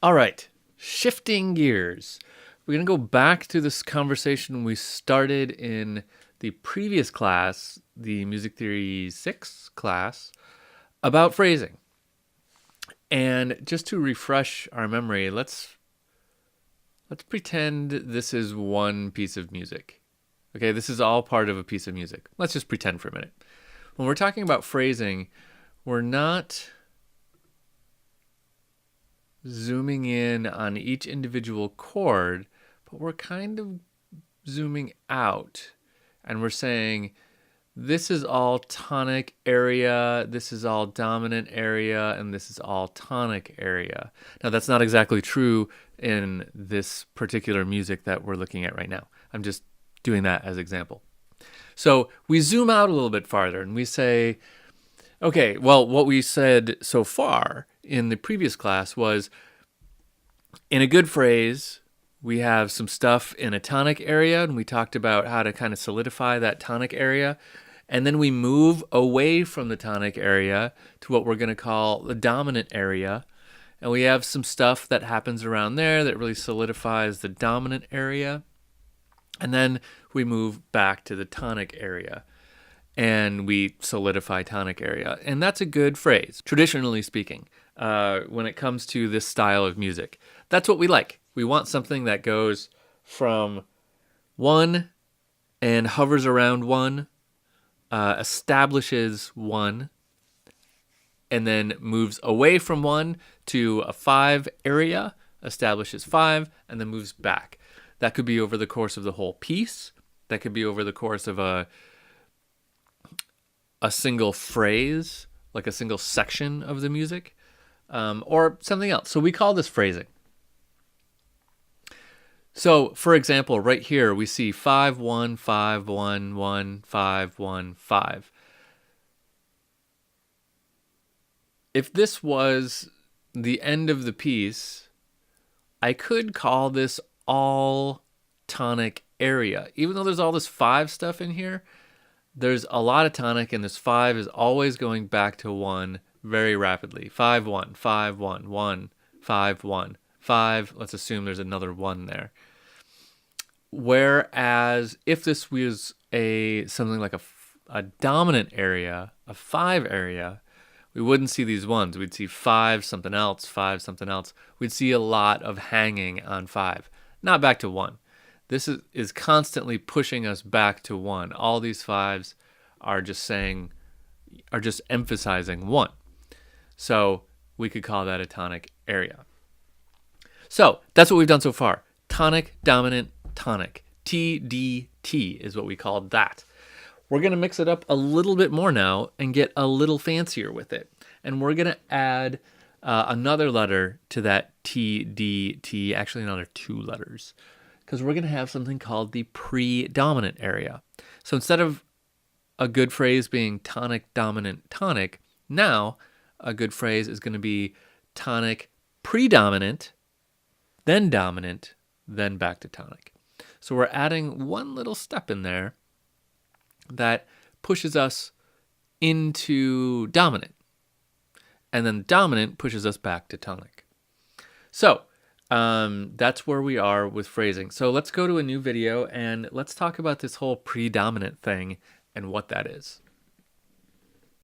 All right, shifting gears. We're going to go back to this conversation we started in the previous class, the Music Theory 6 class, about phrasing. And just to refresh our memory, let's pretend this is one piece of music. Okay, this is all part of a piece of music. Let's just pretend for a minute. When we're talking about phrasing, we're not zooming in on each individual chord, but we're kind of zooming out and we're saying this is all tonic area, this is all dominant area, and this is all tonic area. Now, that's not exactly true in this particular music that we're looking at right now. I'm just doing that as example. So we zoom out a little bit farther and we say, okay, well, what we said so far in the previous class was in a good phrase, we have some stuff in a tonic area, and we talked about how to kind of solidify that tonic area. And then we move away from the tonic area to what we're going to call the dominant area. And we have some stuff that happens around there that really solidifies the dominant area. And then we move back to the tonic area and we solidify tonic area. And that's a good phrase, traditionally speaking, when it comes to this style of music. That's what we like. We want something that goes from 1 and hovers around 1, establishes 1, and then moves away from 1 to a 5 area, establishes 5, and then moves back. That could be over the course of the whole piece. That could be over the course of a single phrase, like a single section of the music, or something else. So we call this phrasing. So, for example, right here we see 5 1 5 1 1 5 1 5. If this was the end of the piece, I could call this all tonic area. Even though there's all this 5 stuff in here, there's a lot of tonic, and this 5 is always going back to 1 very rapidly. 5 1 5 1 1 5 1 5. Let's assume there's another 1 there. Whereas if this was something like a dominant area, a 5 area, we wouldn't see these 1s. We'd see 5 something else, 5 something else. We'd see a lot of hanging on 5, not back to 1. This is constantly pushing us back to 1. All these 5s are just emphasizing 1. So we could call that a tonic area. So that's what we've done so far. Tonic, dominant, tonic. TDT is what we call that. We're going to mix it up a little bit more now and get a little fancier with it. And we're going to add another letter to that TDT, actually another 2 letters, because we're going to have something called the predominant area. So instead of a good phrase being tonic, dominant, tonic, now a good phrase is going to be tonic, predominant, then dominant, then back to tonic. So we're adding one little step in there that pushes us into dominant. And then dominant pushes us back to tonic. So that's where we are with phrasing. So let's go to a new video and let's talk about this whole predominant thing and what that is.